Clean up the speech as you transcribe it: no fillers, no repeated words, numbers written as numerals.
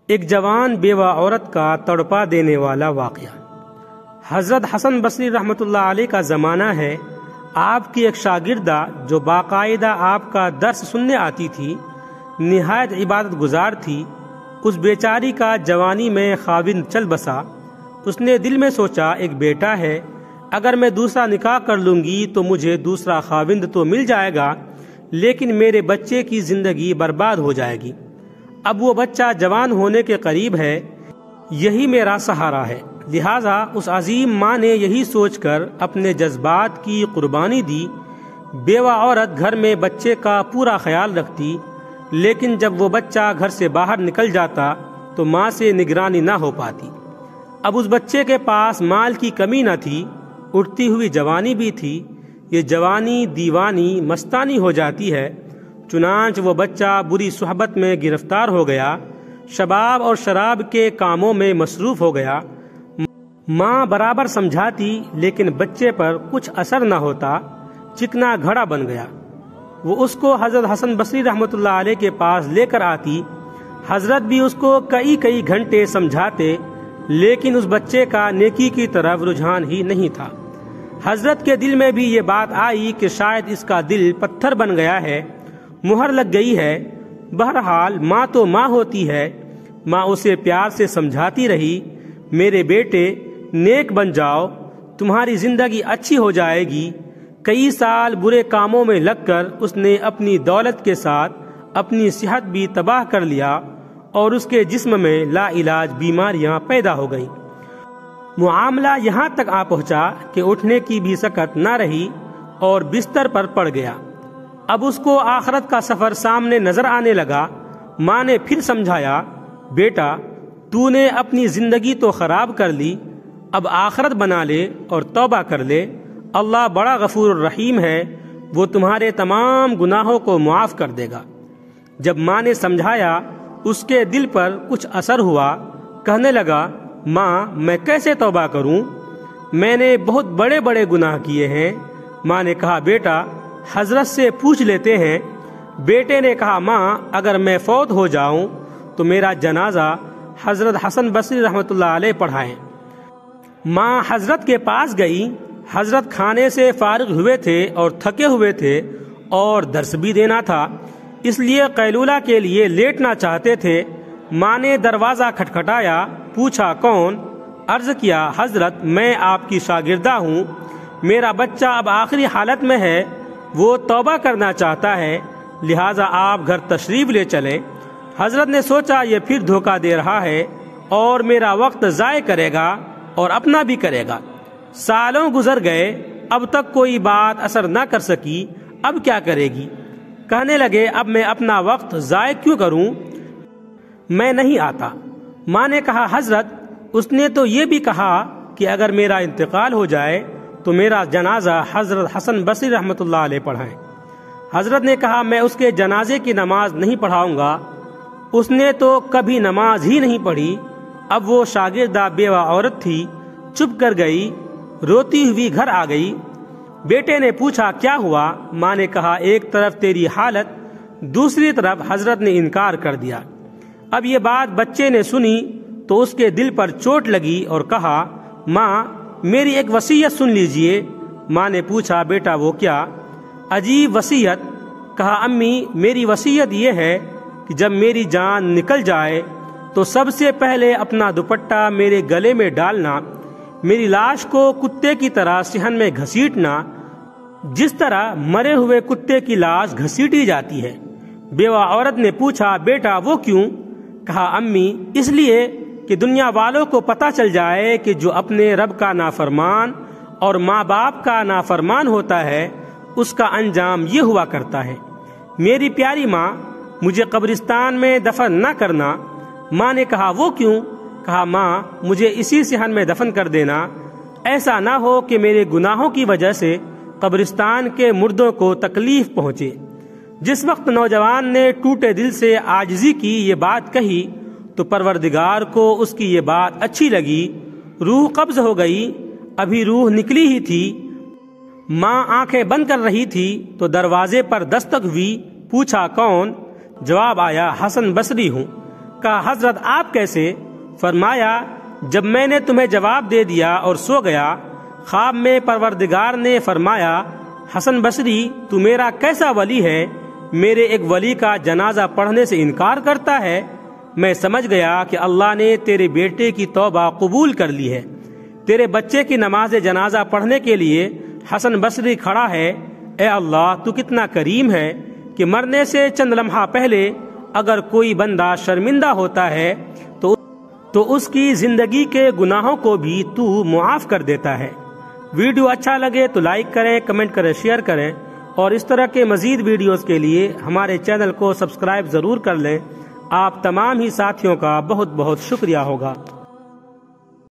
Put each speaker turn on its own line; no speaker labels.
ایک جوان بیوہ عورت کا تڑپا دینے والا واقعہ۔ حضرت حسن بصری رحمۃ اللہ علیہ کا زمانہ ہے۔ آپ کی ایک شاگردہ جو باقاعدہ آپ کا درس سننے آتی تھی، نہایت عبادت گزار تھی، اس بیچاری کا جوانی میں خاوند چل بسا۔ اس نے دل میں سوچا ایک بیٹا ہے، اگر میں دوسرا نکاح کر لوں گی تو مجھے دوسرا خاوند تو مل جائے گا، لیکن میرے بچے کی زندگی برباد ہو جائے گی۔ اب وہ بچہ جوان ہونے کے قریب ہے، یہی میرا سہارا ہے۔ لہٰذا اس عظیم ماں نے یہی سوچ کر اپنے جذبات کی قربانی دی۔ بیوہ عورت گھر میں بچے کا پورا خیال رکھتی، لیکن جب وہ بچہ گھر سے باہر نکل جاتا تو ماں سے نگرانی نہ ہو پاتی۔ اب اس بچے کے پاس مال کی کمی نہ تھی، اٹھتی ہوئی جوانی بھی تھی۔ یہ جوانی دیوانی مستانی ہو جاتی ہے، چنانچہ وہ بچہ بری صحبت میں گرفتار ہو گیا، شباب اور شراب کے کاموں میں مصروف ہو گیا۔ ماں برابر سمجھاتی لیکن بچے پر کچھ اثر نہ ہوتا، چکنا گھڑا بن گیا۔ وہ اس کو حضرت حسن بصری رحمۃ اللہ علیہ کے پاس لے کر آتی۔ حضرت بھی اس کو کئی گھنٹے سمجھاتے، لیکن اس بچے کا نیکی کی طرف رجحان ہی نہیں تھا۔ حضرت کے دل میں بھی یہ بات آئی کہ شاید اس کا دل پتھر بن گیا ہے، مہر لگ گئی ہے۔ بہرحال ماں تو ماں ہوتی ہے۔ ماں اسے پیار سے سمجھاتی رہی، میرے بیٹے نیک بن جاؤ، تمہاری زندگی اچھی ہو جائے گی۔ کئی سال برے کاموں میں لگ کر اس نے اپنی دولت کے ساتھ اپنی صحت بھی تباہ کر لیا اور اس کے جسم میں لا علاج بیماریاں پیدا ہو گئیں۔ معاملہ یہاں تک آ پہنچا کہ اٹھنے کی بھی سکت نہ رہی اور بستر پر پڑ گیا۔ اب اس کو آخرت کا سفر سامنے نظر آنے لگا۔ ماں نے پھر سمجھایا، بیٹا تو نے اپنی زندگی تو خراب کر لی، اب آخرت بنا لے اور توبہ کر لے۔ اللہ بڑا غفور الرحیم ہے، وہ تمہارے تمام گناہوں کو معاف کر دے گا۔ جب ماں نے سمجھایا، اس کے دل پر کچھ اثر ہوا۔ کہنے لگا، ماں میں کیسے توبہ کروں؟ میں نے بہت بڑے بڑے گناہ کیے ہیں۔ ماں نے کہا، بیٹا حضرت سے پوچھ لیتے ہیں۔ بیٹے نے کہا، ماں اگر میں فوت ہو جاؤں تو میرا جنازہ حضرت حسن بصری رحمۃ اللہ علیہ پڑھائیں۔ ماں حضرت کے پاس گئی۔ حضرت کھانے سے فارغ ہوئے تھے اور تھکے ہوئے تھے اور درس بھی دینا تھا، اس لیے قیلولہ کے لیے لیٹنا چاہتے تھے۔ ماں نے دروازہ کھٹکھٹایا، پوچھا کون؟ عرض کیا، حضرت میں آپ کی شاگردہ ہوں، میرا بچہ اب آخری حالت میں ہے، وہ توبہ کرنا چاہتا ہے، لہٰذا آپ گھر تشریف لے چلیں۔ حضرت نے سوچا یہ پھر دھوکہ دے رہا ہے اور میرا وقت ضائع کرے گا اور اپنا بھی کرے گا۔ سالوں گزر گئے، اب تک کوئی بات اثر نہ کر سکی، اب کیا کرے گی؟ کہنے لگے، اب میں اپنا وقت ضائع کیوں کروں؟ میں نہیں آتا۔ ماں نے کہا، حضرت اس نے تو یہ بھی کہا کہ اگر میرا انتقال ہو جائے تو میرا جنازہ حضرت حسن بصری رحمۃ اللہ علیہ پڑھائیں۔ حضرت نے کہا، میں اس کے جنازے کی نماز نہیں پڑھاؤں گا، اس نے تو کبھی نماز ہی نہیں پڑھی۔ اب وہ شاگردہ بیوہ عورت تھی، چپ کر گئی، روتی ہوئی گھر آ گئی۔ بیٹے نے پوچھا، کیا ہوا؟ ماں نے کہا، ایک طرف تیری حالت، دوسری طرف حضرت نے انکار کر دیا۔ اب یہ بات بچے نے سنی تو اس کے دل پر چوٹ لگی اور کہا، ماں میری ایک وصیت سن لیجئے۔ ماں نے پوچھا، بیٹا وہ کیا؟ عجیب وصیت؟ کہا، امی میری وصیت یہ ہے کہ جب میری جان نکل جائے تو سب سے پہلے اپنا دوپٹہ میرے گلے میں ڈالنا، میری لاش کو کتے کی طرح صحن میں گھسیٹنا، جس طرح مرے ہوئے کتے کی لاش گھسیٹی جاتی ہے۔ بیوہ عورت نے پوچھا، بیٹا وہ کیوں؟ کہا، امی اس لیے کہ دنیا والوں کو پتہ چل جائے کہ جو اپنے رب کا نافرمان اور ماں باپ کا نافرمان ہوتا ہے اس کا انجام یہ ہوا کرتا ہے۔ میری پیاری ماں، مجھے قبرستان میں دفن نہ کرنا۔ ماں نے کہا، وہ کیوں؟ کہا، ماں مجھے اسی صحن میں دفن کر دینا، ایسا نہ ہو کہ میرے گناہوں کی وجہ سے قبرستان کے مردوں کو تکلیف پہنچے۔ جس وقت نوجوان نے ٹوٹے دل سے عاجزی کی یہ بات کہی تو پروردگار کو اس کی یہ بات اچھی لگی، روح قبض ہو گئی۔ ابھی روح نکلی ہی تھی، ماں آنکھیں بند کر رہی تھی تو دروازے پر دستک ہوئی۔ پوچھا، کون؟ جواب آیا، حسن بصری ہوں۔ کہا حضرت آپ کیسے؟ فرمایا جب میں نے تمہیں جواب دے دیا اور سو گیا، خواب میں پروردگار نے فرمایا حسن بصری تو میرا کیسا ولی ہے، میرے ایک ولی کا جنازہ پڑھنے سے انکار کرتا ہے۔ میں سمجھ گیا کہ اللہ نے تیرے بیٹے کی توبہ قبول کر لی ہے، تیرے بچے کی نماز جنازہ پڑھنے کے لیے حسن بصری کھڑا ہے۔ اے اللہ تو کتنا کریم ہے کہ مرنے سے چند لمحہ پہلے اگر کوئی بندہ شرمندہ ہوتا ہے تو اس کی زندگی کے گناہوں کو بھی تو معاف کر دیتا ہے۔ ویڈیو اچھا لگے تو لائک کریں، کمنٹ کریں، شیئر کریں، اور اس طرح کے مزید ویڈیوز کے لیے ہمارے چینل کو سبسکرائب ضرور کر لیں۔ آپ تمام ہی ساتھیوں کا بہت بہت شکریہ ہوگا۔